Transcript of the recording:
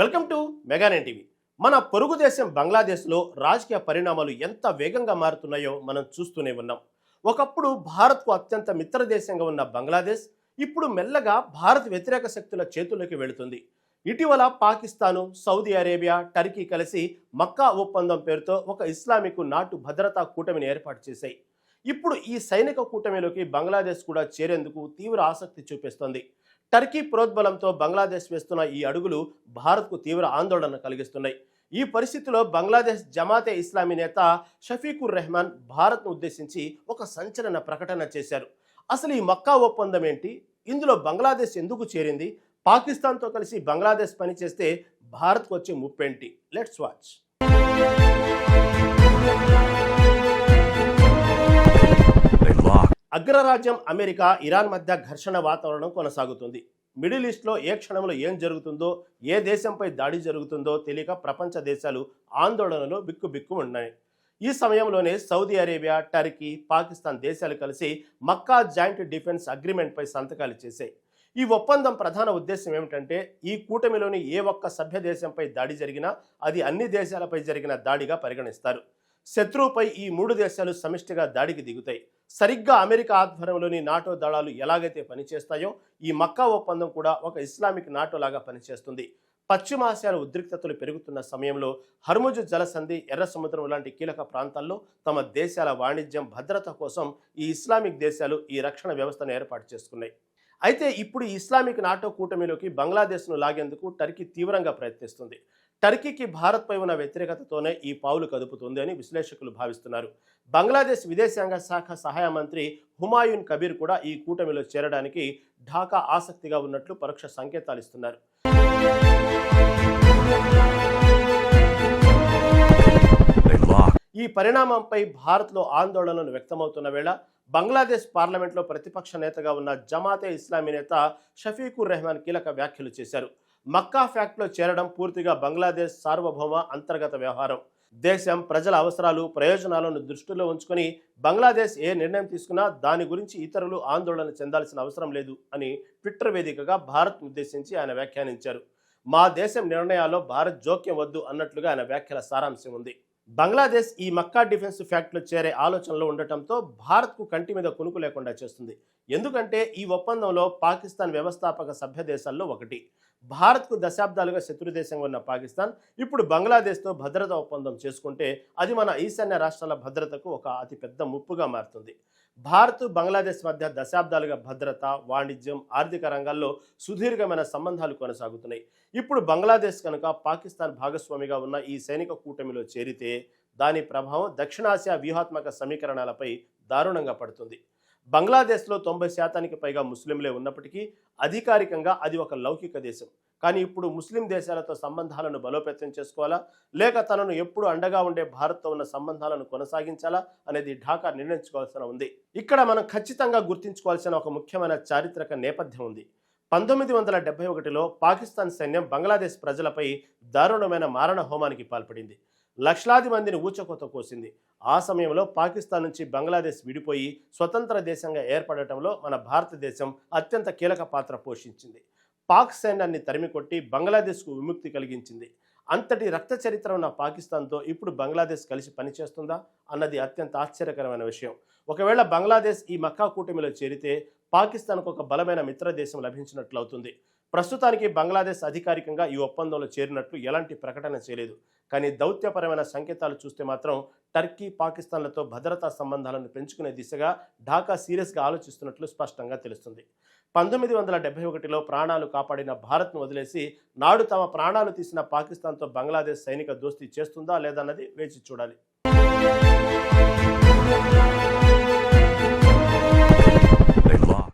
Welcome to Mega Nine TV. మన పొరుగు దేశం బంగ్లాదేశ్లో రాజకీయ పరిణామాలు ఎంత వేగంగా మారుతున్నాయో మనం చూస్తూనే ఉన్నాం. ఒకప్పుడు భారత్కు అత్యంత మిత్ర దేశంగా ఉన్న బంగ్లాదేశ్ ఇప్పుడు మెల్లగా భారత్ వ్యతిరేక శక్తుల చేతుల్లోకి వెళుతుంది. ఇటీవల పాకిస్తాను, సౌదీ అరేబియా, టర్కీ కలిసి మక్కా ఒప్పందం పేరుతో ఒక ఇస్లామిక్ నాటు భద్రతా కూటమిని ఏర్పాటు చేశాయి. ఇప్పుడు ఈ సైనిక కూటమిలోకి బంగ్లాదేశ్ కూడా చేరేందుకు తీవ్ర ఆసక్తి చూపిస్తోంది. టర్కీ ప్రోద్బలంతో బంగ్లాదేశ్ వేస్తున్న ఈ అడుగులు భారత్కు తీవ్ర ఆందోళన కలిగిస్తున్నాయి. ఈ పరిస్థితిలో బంగ్లాదేశ్ జమాతే ఇస్లామీ నేత షఫీకుర్ రెహమాన్ భారత్ను ఉద్దేశించి ఒక సంచలన ప్రకటన చేశారు. అసలు ఈ మక్కా ఒప్పందం ఏంటి, ఇందులో బంగ్లాదేశ్ ఎందుకు చేరింది, పాకిస్తాన్తో కలిసి బంగ్లాదేశ్ పనిచేస్తే భారత్కు వచ్చే ముప్పేంటి? Let's watch. అగ్రరాజ్యం అమెరికా, ఇరాన్ మధ్య ఘర్షణ వాతావరణం కొనసాగుతుంది. మిడిల్ ఈస్ట్లో ఏ క్షణంలో ఏం జరుగుతుందో, ఏ దేశంపై దాడి జరుగుతుందో తెలియక ప్రపంచ దేశాలు ఆందోళనలో బిక్కు ఉన్నాయి. ఈ సమయంలోనే సౌదీ అరేబియా, టర్కీ, పాకిస్తాన్ దేశాలు కలిసి మక్కా జాయింట్ డిఫెన్స్ అగ్రిమెంట్పై సంతకాలు చేశాయి. ఈ ఒప్పందం ప్రధాన ఉద్దేశం ఏమిటంటే, ఈ కూటమిలోని ఏ ఒక్క సభ్య దేశంపై దాడి జరిగినా అది అన్ని దేశాలపై జరిగిన దాడిగా పరిగణిస్తారు. శత్రువుపై ఈ మూడు దేశాలు సమిష్టిగా దాడికి దిగుతాయి. సరిగ్గా అమెరికా ఆధ్వర్యంలోని నాటో దళాలు ఎలాగైతే పనిచేస్తాయో ఈ మక్కా ఒప్పందం కూడా ఒక ఇస్లామిక్ నాటో లాగా పనిచేస్తుంది. పశ్చిమాసియాలో ఉద్రిక్తతలు పెరుగుతున్న సమయంలో హర్ముజ్ జలసంధి, ఎర్ర సముద్రం లాంటి కీలక ప్రాంతాల్లో తమ దేశాల వాణిజ్యం, భద్రత కోసం ఈ ఇస్లామిక్ దేశాలు ఈ రక్షణ వ్యవస్థను ఏర్పాటు చేసుకున్నాయి. అయితే ఇప్పుడు ఈ ఇస్లామిక్ నాటో కూటమిలోకి బంగ్లాదేశ్ను లాగేందుకు టర్కీ తీవ్రంగా ప్రయత్నిస్తుంది. టర్కీకి భారత్పై ఉన్న వ్యతిరేకతతోనే ఈ పావులు కదుపుతుంది అని విశ్లేషకులు భావిస్తున్నారు. బంగ్లాదేశ్ విదేశాంగ శాఖ సహాయ మంత్రి హుమాయూన్ కబీర్ కూడా ఈ కూటమిలో చేరడానికి ఢాకా ఆసక్తిగా ఉన్నట్లు పరోక్ష సంకేతాలు ఇస్తున్నారు. ఈ పరిణామంపై భారత్లో ఆందోళనలు వ్యక్తమవుతున్న వేళ బంగ్లాదేశ్ పార్లమెంట్లో ప్రతిపక్ష నేతగా ఉన్న జమాతే ఇస్లామీ నేత షఫీకుర్ రెహమాన్ కీలక వ్యాఖ్యలు చేశారు. మక్కా ఫ్యాక్ట్లో చేరడం పూర్తిగా బంగ్లాదేశ్ సార్వభౌమ అంతర్గత వ్యవహారం. దేశం ప్రజల అవసరాలు, ప్రయోజనాలను దృష్టిలో ఉంచుకొని బంగ్లాదేశ్ ఏ నిర్ణయం తీసుకున్నా దాని గురించి ఇతరులు ఆందోళన చెందాల్సిన అవసరం లేదు అని ట్విట్టర్ వేదికగా భారత్ ఉద్దేశించి ఆయన వ్యాఖ్యానించారు. మా దేశం నిర్ణయాల్లో భారత్ జోక్యం వద్దు అన్నట్లుగా ఆయన వ్యాఖ్యల సారాంశం ఉంది. బంగ్లాదేశ్ ఈ మక్కా డిఫెన్స్ ఫ్యాక్ట్లో చేరే ఆలోచనలో ఉండటంతో భారత్కు కంటి మీద కునుకు లేకుండా చేస్తుంది. ఎందుకంటే ఈ ఒప్పందంలో పాకిస్తాన్ వ్యవస్థాపక సభ్య దేశాల్లో ఒకటి. భారత్కు దశాబ్దాలుగా శత్రుదేశంగా ఉన్న పాకిస్తాన్ ఇప్పుడు బంగ్లాదేశ్తో భద్రతా ఒప్పందం చేసుకుంటే అది మన ఈశాన్య రాష్ట్రాల భద్రతకు ఒక అతిపెద్ద ముప్పుగా మారుతుంది. భారత్, బంగ్లాదేశ్ మధ్య దశాబ్దాలుగా భద్రత, వాణిజ్యం, ఆర్థిక రంగాల్లో సుదీర్ఘమైన సంబంధాలు కొనసాగుతున్నాయి. ఇప్పుడు బంగ్లాదేశ్ కనుక పాకిస్తాన్ భాగస్వామిగా ఉన్న ఈ సైనిక కూటమిలో చేరితే దాని ప్రభావం దక్షిణాసియా వ్యూహాత్మక సమీకరణాలపై దారుణంగా పడుతుంది. బంగ్లాదేశ్లో 90% పైగా ముస్లింలే ఉన్నప్పటికీ అధికారికంగా అది ఒక లౌకిక దేశం. కానీ ఇప్పుడు ముస్లిం దేశాలతో సంబంధాలను బలోపేతం చేసుకోవాలా, లేక తనను ఎప్పుడు అండగా ఉండే భారత్తో ఉన్న సంబంధాలను కొనసాగించాలా అనేది ఢాకా నిర్ణయించుకోవాల్సిన ఉంది. ఇక్కడ మనం ఖచ్చితంగా గుర్తించుకోవాల్సిన ఒక ముఖ్యమైన చారిత్రక నేపథ్యం ఉంది. 1971లో పాకిస్తాన్ సైన్యం బంగ్లాదేశ్ ప్రజలపై దారుణమైన మారణ హోమానికి పాల్పడింది. లక్షలాది మందిని ఊచకోత కోసింది. ఆ సమయంలో పాకిస్తాన్ నుంచి బంగ్లాదేశ్ విడిపోయి స్వతంత్ర దేశంగా ఏర్పడటంలో మన భారతదేశం అత్యంత కీలక పాత్ర పోషించింది. పాక్ సైన్యాన్ని తరిమికొట్టి బంగ్లాదేశ్కు విముక్తి కలిగించింది. అంతటి రక్త చరిత్ర ఉన్న పాకిస్తాన్తో ఇప్పుడు బంగ్లాదేశ్ కలిసి పనిచేస్తుందా అన్నది అత్యంత ఆశ్చర్యకరమైన విషయం. ఒకవేళ బంగ్లాదేశ్ ఈ మక్కా కూటమిలో చేరితే పాకిస్తాన్కు ఒక బలమైన మిత్ర దేశం లభించినట్లు అవుతుంది. ప్రస్తుతానికి బంగ్లాదేశ్ అధికారికంగా ఈ ఒప్పందంలో చేరినట్లు ఎలాంటి ప్రకటన చేయలేదు. కానీ దౌత్యపరమైన సంకేతాలు చూస్తే మాత్రం టర్కీ, పాకిస్తాన్లతో భద్రతా సంబంధాలను పెంచుకునే దిశగా ఢాకా సీరియస్గా ఆలోచిస్తున్నట్లు స్పష్టంగా తెలుస్తుంది. 1971లో ప్రాణాలు కాపాడిన భారత్ను వదిలేసి నాడు తమ ప్రాణాలు తీసిన పాకిస్తాన్తో బంగ్లాదేశ్ సైనిక దోస్తీ చేస్తుందా లేదన్నది వేచి చూడాలి.